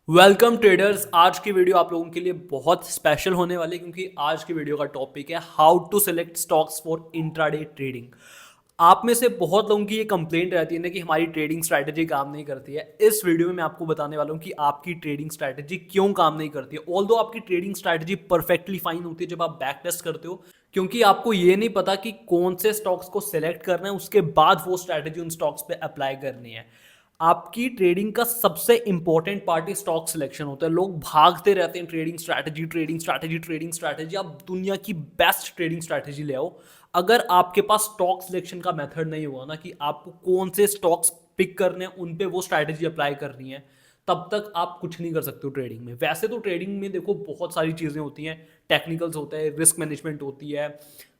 Welcome traders. आज की video आप लोगों के लिए बहुत स्पेशल होने वाली है क्योंकि आज की वीडियो का टॉपिक है how to select stocks for intraday trading. आप में से बहुत लोगों की ये कंप्लेंट रहती है ना कि हमारी ट्रेडिंग स्ट्रैटेजी काम नहीं करती है। इस वीडियो में मैं आपको बताने वाला हूँ कि आपकी ट्रेडिंग स्ट्रैटेजी क्यों काम नहीं करती है। ऑल्दो आपकी ट्रेडिंग स्ट्रैटेजी परफेक्टली फाइन होती है जब आप बैक टेस्ट करते हो, क्योंकि आपको ये नहीं पता कि कौन से स्टॉक्स को सिलेक्ट करना है, उसके बाद वो स्ट्रैटेजी उन स्टॉक्स पे अप्लाई करनी है। आपकी ट्रेडिंग का सबसे इंपॉर्टेंट पार्ट स्टॉक सिलेक्शन होता है। लोग भागते रहते हैं trading strategy trading strategy trading strategy. आप दुनिया की बेस्ट ट्रेडिंग स्ट्रैटेजी ले आओ, अगर आपके पास स्टॉक सिलेक्शन का मेथड नहीं हुआ ना कि आपको कौन से स्टॉक्स पिक करने हैं, उन पे वो स्ट्रैटेजी अप्लाई करनी है, तब तक आप कुछ नहीं कर सकते हो ट्रेडिंग में। वैसे तो ट्रेडिंग में देखो बहुत सारी चीज़ें होती हैं, टेक्निकल्स होता है, रिस्क मैनेजमेंट होती है,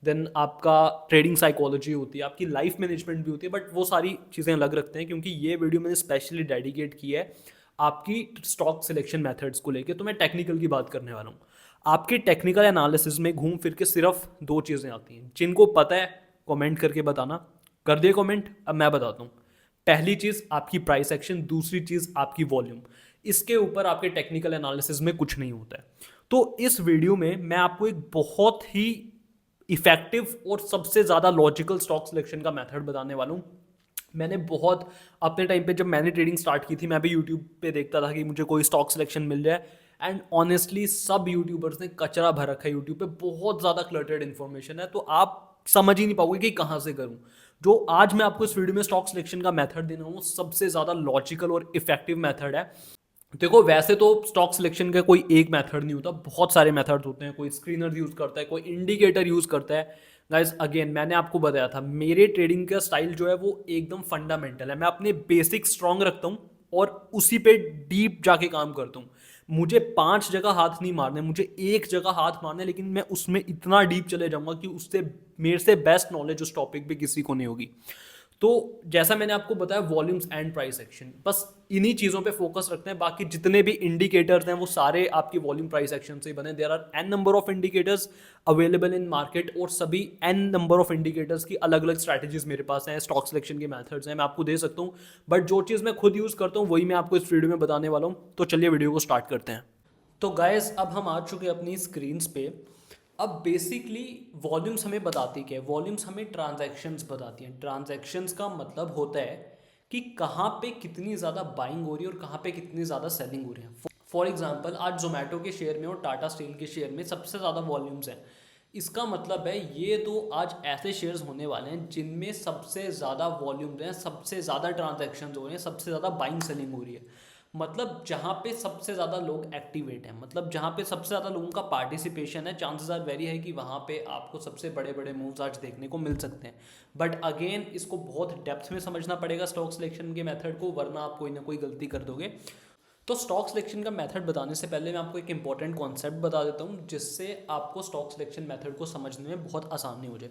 देन आपका ट्रेडिंग साइकोलॉजी होती है, आपकी लाइफ मैनेजमेंट भी होती है, बट वो सारी चीज़ें अलग रखते हैं क्योंकि ये वीडियो मैंने स्पेशली डेडिकेट की है आपकी स्टॉक सिलेक्शन मेथड्स को लेके। तो मैं टेक्निकल की बात करने वाला हूँ। आपके टेक्निकल एनालिसिस में घूम फिर के सिर्फ दो चीज़ें आती हैं। जिनको पता है कमेंट करके बताना, कर दिए कमेंट। अब मैं बताता हूँ। पहली चीज़ आपकी प्राइस एक्शन, दूसरी चीज़ आपकी वॉल्यूम। इसके ऊपर आपके टेक्निकल एनालिसिस में कुछ नहीं होता है। तो इस वीडियो में मैं आपको एक बहुत ही इफेक्टिव और सबसे ज़्यादा लॉजिकल स्टॉक सिलेक्शन का मेथड बताने वाला हूँ। मैंने बहुत अपने टाइम पे जब मैंने ट्रेडिंग स्टार्ट की थी, मैं भी यूट्यूब पे देखता था कि मुझे कोई स्टॉक सिलेक्शन मिल जाए, एंड ऑनेस्टली सब यूट्यूबर्स ने कचरा भर रखा है यूट्यूब पे। बहुत ज़्यादा क्लटर्ड इन्फॉर्मेशन है, तो आप समझ ही नहीं पाओगे कि कहाँ से करूँ। जो आज मैं आपको इस वीडियो में स्टॉक सिलेक्शन का मेथड देना हूँ, सबसे ज़्यादा लॉजिकल और इफेक्टिव मेथड है। देखो वैसे तो स्टॉक सिलेक्शन का कोई एक मेथड नहीं होता, बहुत सारे मेथड्स होते हैं। कोई स्क्रीनर यूज़ करता है, कोई इंडिकेटर यूज़ करता है। गाइस अगेन मैंने आपको बताया था, मेरे ट्रेडिंग का स्टाइल जो है वो एकदम फंडामेंटल है। मैं अपने बेसिक स्ट्रांग रखता हूँ और उसी पे डीप जाके काम करता हूँ। मुझे 5 जगह हाथ नहीं मारने, मुझे एक जगह हाथ मारने, लेकिन मैं उसमें इतना डीप चले जाऊंगा कि उससे मेरे से बेस्ट नॉलेज उस टॉपिक पे किसी को नहीं होगी। तो जैसा मैंने आपको बताया, वॉल्यूम्स एंड प्राइस एक्शन, बस इन्हीं चीज़ों पे फोकस रखते हैं। बाकी जितने भी इंडिकेटर्स हैं वो सारे आपके वॉल्यूम प्राइस एक्शन से ही बने। There are an number of indicators available in market, और सभी एन नंबर ऑफ इंडिकेटर्स की अलग अलग स्ट्रैटेजीज मेरे पास हैं, स्टॉक सिलेक्शन के मेथड्स हैं, मैं आपको दे सकता हूँ। बट जो चीज़ मैं खुद यूज़ करता हूँ वही मैं आपको इस वीडियो में बताने वाला हूँ। तो चलिए वीडियो को स्टार्ट करते हैं। तो गाइस अब हम आ चुके हैं अपनी स्क्रीन्स पे। अब बेसिकली वॉल्यूम्स हमें बताती क्या है? वॉल्यूम्स हमें ट्रांजैक्शंस बताती हैं। ट्रांजैक्शंस का मतलब होता है कि कहाँ पे कितनी ज़्यादा बाइंग हो रही है और कहाँ पे कितनी ज़्यादा सेलिंग हो रही है। फॉर एग्जांपल आज जोमेटो के शेयर में और टाटा स्टील के शेयर में सबसे ज़्यादा वॉल्यूम्स हैं। इसका मतलब है ये तो आज ऐसे शेयर्स होने वाले हैं जिनमें सबसे ज़्यादा वॉल्यूम्स हैं, सबसे ज़्यादा ट्रांजैक्शन हो रहे हैं, सबसे ज़्यादा बाइंग सेलिंग हो रही है। मतलब जहाँ पे सबसे ज़्यादा लोग एक्टिवेट हैं, मतलब जहाँ पे सबसे ज़्यादा लोगों का पार्टिसिपेशन है, चांसेस आर वेरी है कि वहाँ पे आपको सबसे बड़े बड़े मूव्स आज देखने को मिल सकते हैं। बट अगेन इसको बहुत डेप्थ में समझना पड़ेगा स्टॉक सिलेक्शन के मेथड को, वरना आप कोई ना कोई गलती कर दोगे। तो स्टॉक सिलेक्शन का मेथड बताने से पहले मैं आपको एक इंपॉर्टेंट कॉन्सेप्ट बता देता हूँ जिससे आपको स्टॉक सिलेक्शन मेथड को समझने में बहुत आसानी हो जाए।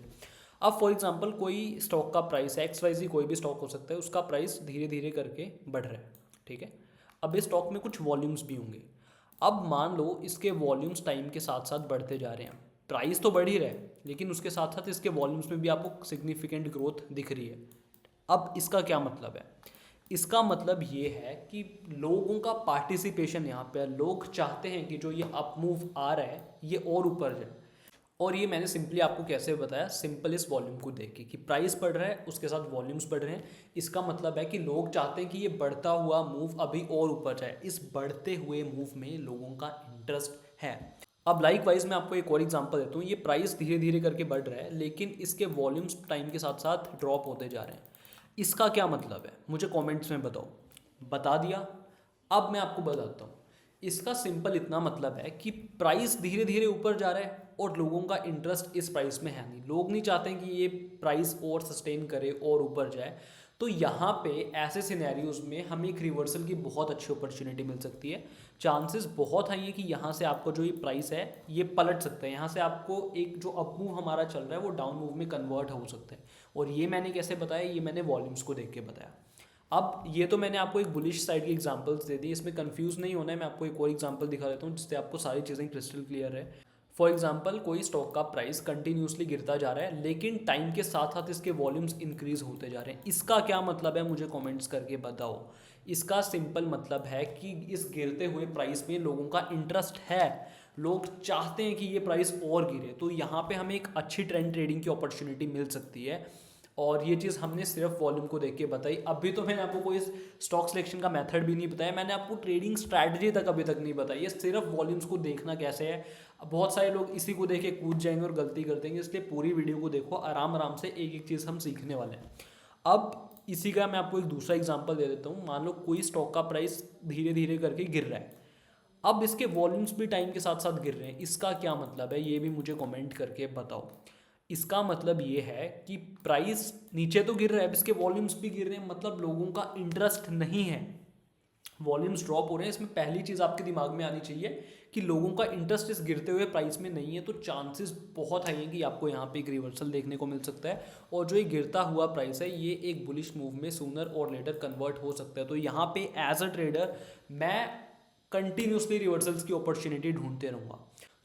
अब फॉर एग्जांपल कोई स्टॉक का प्राइस है, XYZ कोई भी स्टॉक हो सकता है, उसका प्राइस धीरे धीरे करके बढ़ रहा है, ठीक है। अब इस स्टॉक में कुछ वॉल्यूम्स भी होंगे। अब मान लो इसके वॉल्यूम्स टाइम के साथ साथ बढ़ते जा रहे हैं, प्राइस तो बढ़ ही रहा है लेकिन उसके साथ साथ इसके वॉल्यूम्स में भी आपको सिग्निफिकेंट ग्रोथ दिख रही है। अब इसका क्या मतलब है? इसका मतलब ये है कि लोगों का पार्टिसिपेशन यहाँ पे है। लोग चाहते हैं कि जो ये अप मूव आ रहा है ये और ऊपर जाए। और ये मैंने सिंपली आपको कैसे बताया, सिंपल इस वॉल्यूम को देख के कि प्राइस बढ़ रहा है उसके साथ वॉल्यूम्स बढ़ रहे हैं। इसका मतलब है कि लोग चाहते हैं कि ये बढ़ता हुआ मूव अभी और ऊपर जाए। इस बढ़ते हुए मूव में लोगों का इंटरेस्ट है। अब लाइक वाइज मैं आपको एक और एग्जांपल देता हूँ। ये प्राइस धीरे धीरे करके बढ़ रहा है लेकिन इसके वॉल्यूम्स टाइम के साथ साथ ड्रॉप होते जा रहे हैं। इसका क्या मतलब है मुझे कमेंट्स में बताओ। बता दिया। अब मैं आपको बताता हूँ। इसका सिंपल इतना मतलब है कि प्राइस धीरे धीरे ऊपर जा रहा है और लोगों का इंटरेस्ट इस प्राइस में है नहीं। लोग नहीं चाहते कि ये प्राइस और सस्टेन करे और ऊपर जाए। तो यहाँ पे ऐसे सिनेरियोज में हमें एक रिवर्सल की बहुत अच्छी अपॉर्चुनिटी मिल सकती है। चांसेस बहुत हाई है कि यहाँ से आपको जो ये प्राइस है ये पलट सकता है। यहाँ से आपको एक जो अप मूव हमारा चल रहा है वो डाउन मूव में कन्वर्ट हो सकता है। और ये मैंने कैसे बताया? ये मैंने वॉल्यूम्स को देख के बताया। अब ये तो मैंने आपको एक बुलिश साइड की एग्जांपल्स दे दी, इसमें कंफ्यूज नहीं होना है। मैं आपको एक और एग्जांपल दिखा देता हूँ जिससे आपको सारी चीज़ें क्रिस्टल क्लियर है। फॉर एग्जांपल कोई स्टॉक का प्राइस कंटिन्यूसली गिरता जा रहा है लेकिन टाइम के साथ साथ इसके वॉल्यूम्स इंक्रीज होते जा रहे हैं। इसका क्या मतलब है मुझे कमेंट्स करके बताओ। इसका सिंपल मतलब है कि इस गिरते हुए प्राइस में लोगों का इंटरेस्ट है, लोग चाहते हैं कि ये प्राइस और गिरे, तो यहाँ पे हमें एक अच्छी ट्रेंड ट्रेडिंग की अपॉर्चुनिटी मिल सकती है। और ये चीज़ हमने सिर्फ वॉल्यूम को देख के बताई। अभी तो मैंने आपको कोई स्टॉक सिलेक्शन का मेथड भी नहीं बताया, मैंने आपको ट्रेडिंग स्ट्रैटेजी तक अभी तक नहीं बताई, ये सिर्फ वॉल्यूम्स को देखना कैसे है। बहुत सारे लोग इसी को देख के कूद जाएंगे और गलती कर देंगे, इसलिए पूरी वीडियो को देखो, आराम आराम से एक एक चीज़ हम सीखने वाले हैं। अब इसी का मैं आपको एक दूसरा एग्जांपल दे देता हूँ। मान लो कोई स्टॉक का प्राइस धीरे धीरे करके गिर रहा है, अब इसके वॉल्यूम्स भी टाइम के साथ साथ गिर रहे हैं, इसका क्या मतलब है ये भी मुझे कमेंट करके बताओ। इसका मतलब ये है कि प्राइस नीचे तो गिर रहा है, अब इसके वॉल्यूम्स भी गिर रहे हैं, मतलब लोगों का इंटरेस्ट नहीं है, वॉल्यूम्स ड्रॉप हो रहे हैं। इसमें पहली चीज़ आपके दिमाग में आनी चाहिए कि लोगों का इंटरेस्ट इस गिरते हुए प्राइस में नहीं है, तो चांसेस बहुत हाई हैं कि आपको यहाँ पे एक रिवर्सल देखने को मिल सकता है, और जो ये गिरता हुआ प्राइस है ये एक बुलिश मूव में सूनर और लेटर कन्वर्ट हो सकता है। तो यहाँ पे एज अ ट्रेडर मैं कंटिन्यूसली रिवर्सल्स की अपॉर्चुनिटी ढूंढते रहूँगा।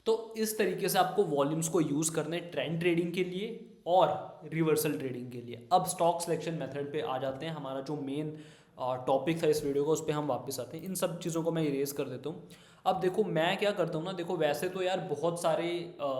तो इस तरीके से आपको वॉल्यूम्स को यूज़ करना है ट्रेंड ट्रेडिंग के लिए और रिवर्सल ट्रेडिंग के लिए। अब स्टॉक सिलेक्शन मेथड पे आ जाते हैं, हमारा जो मेन टॉपिक था इस वीडियो का, उस पर हम वापस आते हैं। इन सब चीज़ों को मैं इरेज कर देता हूँ। अब देखो मैं क्या करता हूँ ना, देखो वैसे तो यार बहुत सारे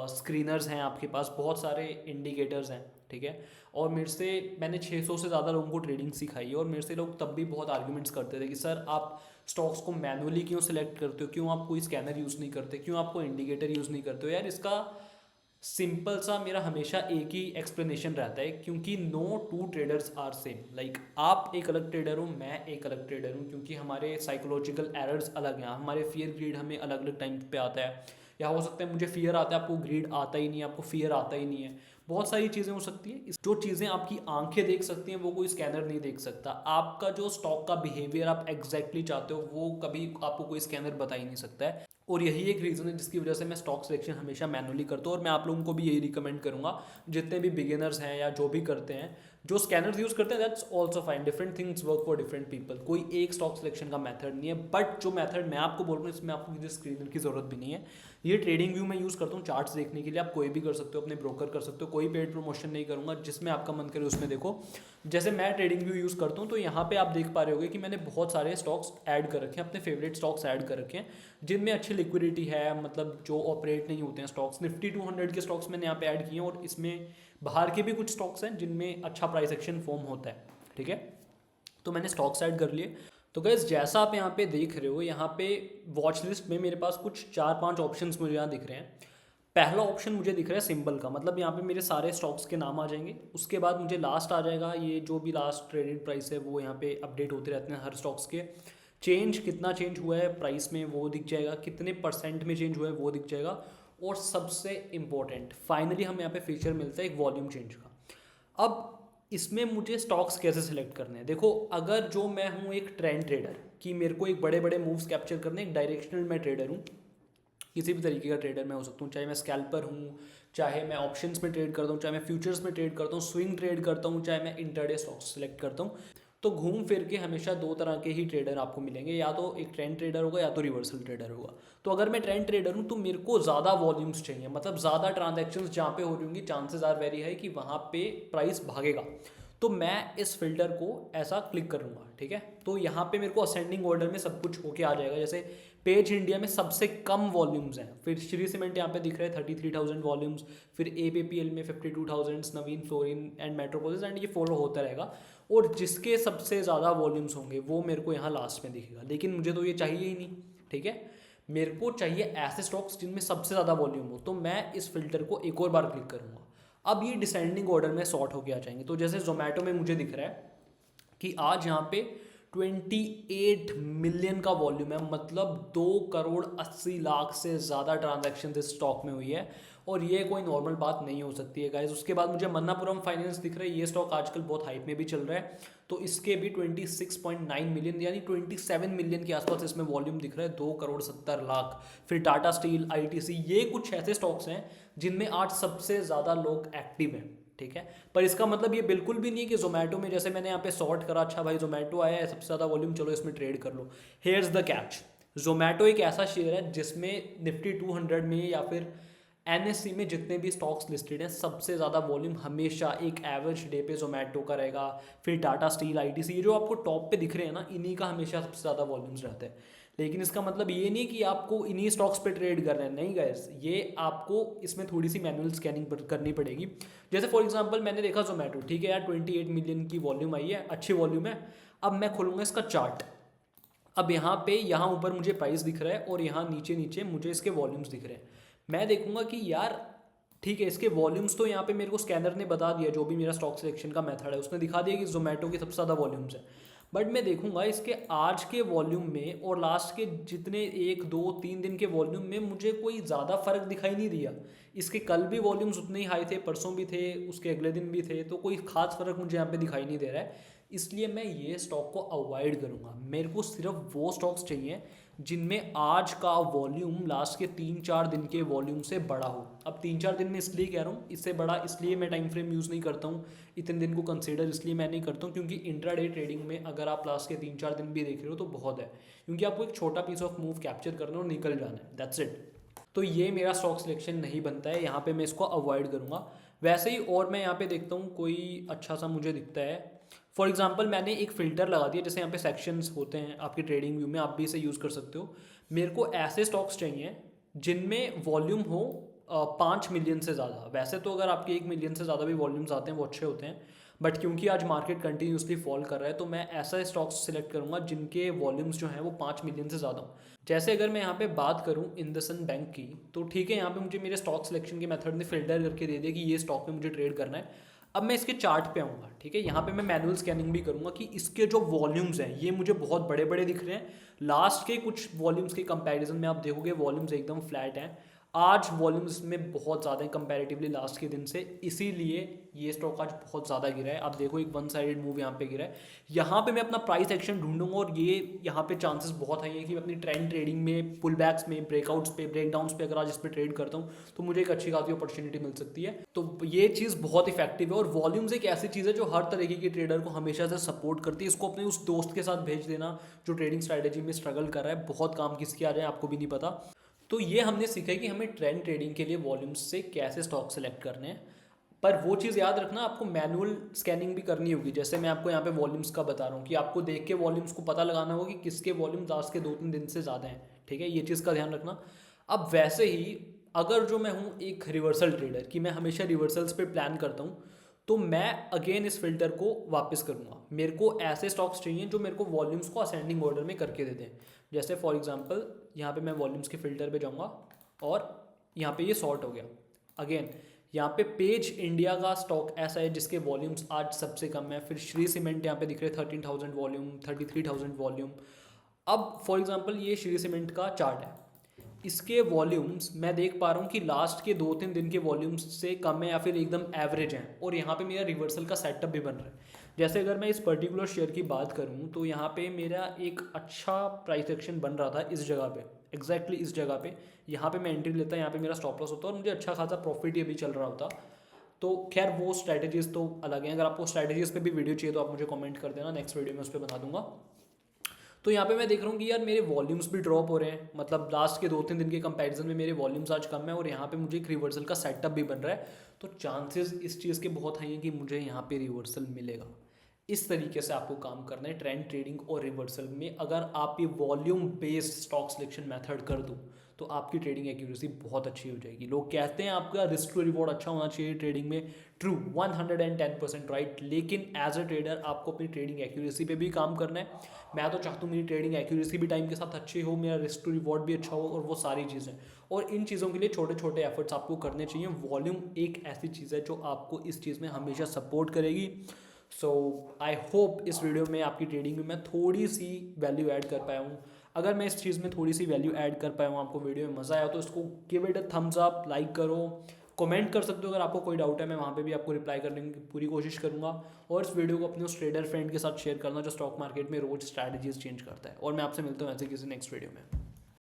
स्क्रीनर्स हैं आपके पास, बहुत सारे इंडिकेटर्स हैं, ठीक है, और मैंने 600 से ज़्यादा लोगों को ट्रेडिंग सिखाई है, और मेरे से लोग तब भी बहुत आर्ग्यूमेंट्स करते थे कि सर आप स्टॉक्स को मैनुअली क्यों सिलेक्ट करते हो, क्यों आप कोई स्कैनर यूज़ नहीं करते, क्यों आपको इंडिकेटर यूज़ नहीं करते हो। यार इसका सिंपल सा मेरा हमेशा एक ही एक्सप्लेनेशन रहता है, क्योंकि no two traders are same. Like आप एक अलग ट्रेडर हो, मैं एक अलग ट्रेडर हूँ, क्योंकि हमारे साइकोलॉजिकल एरर्स अलग हैं, हमारे फियर ग्रीड हमें अलग अलग टाइम पे आता है, या हो सकता है मुझे फियर आता है, आपको ग्रीड आता ही नहीं है, आपको फियर आता ही नहीं है, बहुत सारी चीज़ें हो सकती है। जो चीज़ें आपकी आंखें देख सकती हैं वो कोई स्कैनर नहीं देख सकता। आपका जो स्टॉक का बिहेवियर आप एग्जैक्टली चाहते हो वो कभी आपको कोई स्कैनर बता ही नहीं सकता है, और यही एक रीज़न है जिसकी वजह से मैं स्टॉक सिलेक्शन हमेशा मैनुअली करता हूँ। और मैं आप लोगों को भी यही रिकमेंड करूँगा, जितने भी बिगिनर्स हैं या जो भी करते हैं, जो स्कैनर्स यूज़ करते हैं, that's also fine, different things work for different people, कोई एक स्टॉक सिलेक्शन का मेथड नहीं है। बट जो मेथड मैं आपको बोल रहा हूँ इसमें आपको किसी स्क्रीनर की ज़रूरत भी नहीं है। ये ट्रेडिंग व्यू मैं यूज़ करता हूँ चार्ट्स देखने के लिए, आप कोई भी कर सकते हो, अपने ब्रोकर कर सकते हो, कोई पेड प्रमोशन नहीं करूँगा, जिसमें आपका मन करे उसमें देखो। जैसे मैं ट्रेडिंग व्यू यूज़ करता हूँ तो यहाँ पे आप देख पा रहे होगे कि मैंने बहुत सारे स्टॉक्स ऐड कर रखे हैं, अपने फेवरेट स्टॉक्स ऐड कर रखे हैं जिनमें अच्छी लिक्विडिटी है, मतलब जो ऑपरेट नहीं होते हैं स्टॉक्स। निफ्टी 200 के स्टॉक्स मैंने यहाँ पे ऐड किए हैं, और इसमें बाहर के भी कुछ स्टॉक्स हैं जिनमें अच्छा प्राइस एक्शन फॉर्म होता है, ठीक है। तो मैंने स्टॉक्स ऐड कर लिए। तो गैस जैसा आप यहाँ पे देख रहे हो, यहाँ पे वॉच लिस्ट में मेरे पास कुछ 4-5 ऑप्शंस मुझे यहाँ दिख रहे हैं। पहला ऑप्शन मुझे दिख रहा है सिंबल का, मतलब यहाँ पे मेरे सारे स्टॉक्स के नाम आ जाएंगे। उसके बाद मुझे लास्ट आ जाएगा, ये जो भी लास्ट ट्रेडेड प्राइस है वो यहाँ पे अपडेट होते रहते हैं हर स्टॉक्स के। चेंज कितना चेंज हुआ है प्राइस में वो दिख जाएगा, कितने परसेंट में चेंज हुआ है वो दिख जाएगा, और सबसे इम्पोर्टेंट फाइनली हम यहाँ पे फीचर मिलता है एक वॉल्यूम चेंज का। अब इसमें मुझे स्टॉक्स कैसे सिलेक्ट करने हैं, देखो अगर जो मैं हूँ एक ट्रेंड ट्रेडर कि मेरे को एक बड़े बड़े मूव्स कैप्चर करने, एक डायरेक्शनल मैं ट्रेडर हूँ, किसी भी तरीके का ट्रेडर मैं हो सकता हूँ, चाहे मैं स्कैल्पर हूँ, चाहे मैं ऑप्शंस में ट्रेड करता हूँ, चाहे मैं फ्यूचर्स में ट्रेड करता हूँ, स्विंग ट्रेड करता हूँ, चाहे मैं इंटरडे स्टॉक्स सेलेक्ट करता हूँ। तो घूम फिर के हमेशा दो तरह के ही ट्रेडर आपको मिलेंगे, या तो एक ट्रेंड ट्रेडर होगा या तो रिवर्सल ट्रेडर होगा। तो अगर मैं ट्रेंड ट्रेडर हूँ तो मेरे को ज़्यादा वॉल्यूम्स चाहिए, मतलब ज़्यादा ट्रांजैक्शंस जहाँ पे हो रही होंगी, चांसेस आर वेरी हाई कि वहाँ पे प्राइस भागेगा। तो मैं इस फिल्टर को ऐसा क्लिक करूँगा, ठीक है। तो यहाँ पे मेरे को असेंडिंग ऑर्डर में सब कुछ होके आ जाएगा। जैसे पेज इंडिया में सबसे कम वॉल्यूम्स हैं, फिर श्री सीमेंट यहाँ पे दिख रहा है 33,000 वॉल्यूम्स, फिर APPL में 52,000, नवीन फ्लोरिन एंड मेट्रोपोलिस, एंड ये फॉलो होता रहेगा। और जिसके सबसे ज़्यादा वॉल्यूम्स होंगे वो मेरे को यहाँ लास्ट में दिखेगा, लेकिन मुझे तो ये चाहिए ही नहीं, ठीक है। मेरे को चाहिए ऐसे स्टॉक्स जिनमें सबसे ज़्यादा वॉल्यूम हो, तो मैं इस फिल्टर को एक और बार क्लिक करूँगा। अब ये डिसेंडिंग ऑर्डर में सॉर्ट होके आ जाएंगे। तो जैसे जोमेटो में मुझे दिख रहा है कि आज यहाँ पे 28 मिलियन का वॉल्यूम है, मतलब 2,80,00,000 से ज़्यादा ट्रांजैक्शन इस स्टॉक में हुई है, और ये कोई नॉर्मल बात नहीं हो सकती है गाइस। उसके बाद मुझे मन्नापुरम फाइनेंस दिख रहा है, ये स्टॉक आजकल बहुत हाइप में भी चल रहा है, तो इसके भी 26.9 मिलियन यानी 27 मिलियन के आसपास इसमें वॉल्यूम दिख रहा है, 2,70,00,000। फिर टाटा स्टील, ITC, ये कुछ ऐसे स्टॉक्स हैं जिनमें आज सबसे ज़्यादा लोग एक्टिव हैं, ठीक है। पर इसका मतलब ये बिल्कुल भी नहीं कि जोमेटो में, जैसे मैंने यहाँ पे सॉर्ट करा, अच्छा भाई जोमेटो आया है सबसे ज़्यादा वॉल्यूम, चलो इसमें ट्रेड कर लो। हेयर्स द कैच, जोमेटो एक ऐसा शेयर है जिसमें निफ्टी 200 में या फिर एनएससी में जितने भी स्टॉक्स लिस्टेड हैं सबसे ज़्यादा वॉल्यूम हमेशा एक एवरेज डे पे जोमेटो का रहेगा, फिर टाटा स्टील, आईटीसी, ये जो आपको टॉप पे दिख रहे हैं ना, इन्हीं का हमेशा सबसे ज़्यादा वॉल्यूम्स रहते हैं। लेकिन इसका मतलब ये नहीं कि आपको इन्हीं स्टॉक्स पे ट्रेड करना है, नहीं गाइस, ये आपको इसमें थोड़ी सी मैनुअल स्कैनिंग करनी पड़ेगी। जैसे फॉर एग्जांपल मैंने देखा जोमेटो, ठीक है यार 28 मिलियन की वॉल्यूम आई है, अच्छी वॉल्यूम है। अब मैं खोलूँगा इसका चार्ट। अब यहाँ ऊपर मुझे प्राइस दिख रहा है और यहाँ नीचे नीचे मुझे इसके वॉल्यूम्स दिख रहे हैं। मैं देखूंगा कि यार ठीक है, इसके वॉल्यूम्स तो यहाँ पे मेरे को स्कैनर ने बता दिया, जो भी मेरा स्टॉक सिलेक्शन का मेथड है उसने दिखा दिया कि जोमेटो की सबसे ज़्यादा वॉल्यूम्स है। बट मैं देखूंगा इसके आज के वॉल्यूम में और लास्ट के जितने 1 2 3 दिन के वॉल्यूम में मुझे कोई ज़्यादा फर्क दिखाई नहीं दिया। इसके कल भी वॉल्यूम्स उतने ही हाई थे, परसों भी थे, उसके अगले दिन भी थे, तो कोई खास फर्क मुझे यहाँ पे दिखाई नहीं दे रहा है। इसलिए मैं ये स्टॉक को अवॉइड करूँगा। मेरे को सिर्फ वो स्टॉक्स चाहिए जिनमें आज का वॉल्यूम लास्ट के 3 4 दिन के वॉल्यूम से बड़ा हो। अब 3 4 दिन में इसलिए कह रहा हूँ, इससे बड़ा इसलिए मैं टाइम फ्रेम यूज़ नहीं करता हूँ, इतने दिन को कंसीडर इसलिए मैं नहीं करता हूँ क्योंकि इंट्राडे ट्रेडिंग में अगर आप लास्ट के 3 4 दिन भी देख रहे हो तो बहुत है, क्योंकि आपको एक छोटा पीस ऑफ मूव कैप्चर करना और निकल जाना है, दैट्स इट। तो ये मेरा स्टॉक सिलेक्शन नहीं बनता है, यहाँ पे मैं इसको अवॉइड करूँगा। वैसे ही और मैं यहाँ पे देखता हूँ कोई अच्छा सा मुझे दिखता है। फॉर एग्जांपल मैंने एक फ़िल्टर लगा दिया, जैसे यहाँ पे सेक्शंस होते हैं आपके ट्रेडिंग व्यू में, आप भी इसे यूज़ कर सकते हो। मेरे को ऐसे स्टॉक्स चाहिए जिनमें वॉल्यूम हो 5 मिलियन से ज़्यादा। वैसे तो अगर आपके 1 मिलियन से ज़्यादा भी वॉल्यूम्स आते हैं वो अच्छे होते हैं, बट क्योंकि आज मार्केट कंटिन्यूसली फॉल कर रहा है तो मैं ऐसा स्टॉक्स सिलेक्ट करूंगा जिनके वॉल्यूम्स जो हैं वो 5 मिलियन से ज़्यादा हो। जैसे अगर मैं यहाँ पे बात करूँ इंडसइंड बैंक की, तो ठीक है, यहाँ पे मुझे मेरे स्टॉक सिलेक्शन के मेथड ने फिल्टर करके दे दिया कि ये स्टॉक में मुझे ट्रेड करना है। अब मैं इसके चार्ट पे आऊँगा, ठीक है, यहाँ पे मैं मैनुअल स्कैनिंग भी करूँगा कि इसके जो वॉल्यूम्स हैं ये मुझे बहुत बड़े बड़े दिख रहे हैं। लास्ट के कुछ वॉल्यूम्स के कंपैरिजन में आप देखोगे वॉल्यूम्स एकदम फ्लैट हैं। आज वॉल्यूम्स में बहुत ज़्यादा है कंपैरेटिवली लास्ट के दिन से, इसीलिए ये स्टॉक आज बहुत ज़्यादा गिरा है। आप देखो एक वन साइडेड मूव यहाँ पे गिरा है। यहाँ पे मैं अपना प्राइस एक्शन ढूंढूंगा और ये यहाँ पे चांसेस बहुत हाई है कि मैं अपनी ट्रेंड ट्रेडिंग में, पुल बैक्स में, ब्रेकआउट्स पे, ब्रेकडाउन्स पे अगर आज इस पर ट्रेड करता हूँ तो मुझे एक अच्छी खासी अपॉर्चुनिटी मिल सकती है। तो ये चीज़ बहुत इफेक्टिव है और वॉल्यूम्स एक ऐसी चीज़ है जो हर तरीके के ट्रेडर को हमेशा से सपोर्ट करती है। इसको अपने उस दोस्त के साथ भेज देना जो ट्रेडिंग स्ट्रैटेजी में स्ट्रगल कर रहा है, बहुत काम किसके आ जाए आपको भी नहीं पता। तो ये हमने सीखा है कि हमें ट्रेंड ट्रेडिंग के लिए वॉल्यूम्स से कैसे स्टॉक सेलेक्ट करने हैं। पर वो चीज़ याद रखना, आपको मैनुअल स्कैनिंग भी करनी होगी। जैसे मैं आपको यहाँ पे वॉल्यूम्स का बता रहा हूँ कि आपको देख के वॉल्यूम्स को पता लगाना होगा कि किसके वॉल्यूम लास्ट के 2 3 दिन से ज़्यादा हैं, ठीक है, ये चीज़ का ध्यान रखना। अब वैसे ही अगर जो मैं हूँ एक रिवर्सल ट्रेडर कि मैं हमेशा रिवर्सल्स पे प्लान करता हूँ, तो मैं अगेन इस फिल्टर को वापस करूँगा। मेरे को ऐसे स्टॉक्स चाहिए जो मेरे को वॉल्यूम्स को असेंडिंग ऑर्डर में करके दे दें। जैसे फॉर एग्जांपल यहाँ पे मैं वॉल्यूम्स के फिल्टर पे जाऊँगा और यहाँ पे ये सॉर्ट हो गया। अगेन यहाँ पे पेज इंडिया का स्टॉक ऐसा है जिसके वॉल्यूम्स आज सबसे कम है। फिर श्री सीमेंट यहाँ पे दिख रहे 13,000 वॉल्यूम, 33,000 वॉल्यूम। अब फॉर एग्जांपल ये श्री सीमेंट का चार्ट है, इसके वॉल्यूम्स मैं देख पा रहा हूँ कि लास्ट के 2 3 दिन के वॉल्यूम्स से कम है या फिर एकदम एवरेज हैं, और यहाँ पे मेरा रिवर्सल का सेटअप भी बन रहा है। जैसे अगर मैं इस पर्टिकुलर शेयर की बात करूँ तो यहाँ पे मेरा एक अच्छा प्राइस एक्शन बन रहा था इस जगह पे, एग्जैक्टली इस जगह पे। यहाँ पे मैं एंट्री लेता, यहाँ पे मेरा स्टॉप लॉस होता और मुझे अच्छा खासा प्रॉफिट ये भी चल रहा होता। तो खैर वो स्ट्रैटेजीज तो अलग हैं। अगर आपको स्ट्रैटेजीज पे भी वीडियो चाहिए तो आप मुझे कमेंट कर देना, नेक्स्ट वीडियो में उस पर बना दूंगा। तो यहाँ पे मैं देख रहा हूँ कि यार मेरे वॉल्यूम्स भी ड्रॉप हो रहे हैं, मतलब लास्ट के 2 3 दिन के कंपैरिजन में मेरे वॉल्यूम्स आज कम है और यहाँ पे मुझे एक रिवर्सल का सेटअप भी बन रहा है। तो चांसेस इस चीज़ के बहुत हाई हैं कि मुझे यहाँ पे रिवर्सल मिलेगा। इस तरीके से आपको काम करना है ट्रेंड ट्रेडिंग और रिवर्सल में। अगर आप ये volume based stock selection method कर दो तो आपकी ट्रेडिंग एक्यूरेसी बहुत अच्छी हो जाएगी। लोग कहते हैं आपका रिस्क टू रिवॉर्ड अच्छा होना चाहिए ट्रेडिंग में, ट्रू 110% राइट, लेकिन एज अ ट्रेडर आपको अपनी ट्रेडिंग एक्यूरेसी पे भी काम करना है। मैं तो चाहता हूँ मेरी ट्रेडिंग एक्यूरेसी भी टाइम के साथ अच्छी हो, मेरा रिस्क टू रिवॉर्ड भी अच्छा हो और वो सारी चीज़ें। और इन चीज़ों के लिए छोटे छोटे एफर्ट्स आपको करने चाहिए। वॉल्यूम एक ऐसी चीज़ है जो आपको इस चीज़ में हमेशा सपोर्ट करेगी। सो आई होप इस वीडियो में आपकी ट्रेडिंग में मैं थोड़ी सी वैल्यू ऐड कर पाया हूँ। अगर मैं इस चीज़ में थोड़ी सी वैल्यू ऐड कर पाया हूँ, आपको वीडियो में मज़ा आया तो इसको give it a thumbs up, like करो, कमेंट कर सकते हो। अगर आपको कोई डाउट है मैं वहाँ पे भी आपको रिप्लाई करने की पूरी कोशिश करूँगा। और इस वीडियो को अपने उस ट्रेडर फ्रेंड के साथ शेयर करना जो स्टॉक मार्केट में रोज स्ट्रैटेजीज चेंज करता है। और मैं आपसे मिलता हूँ ऐसे किसी नेक्स्ट वीडियो में।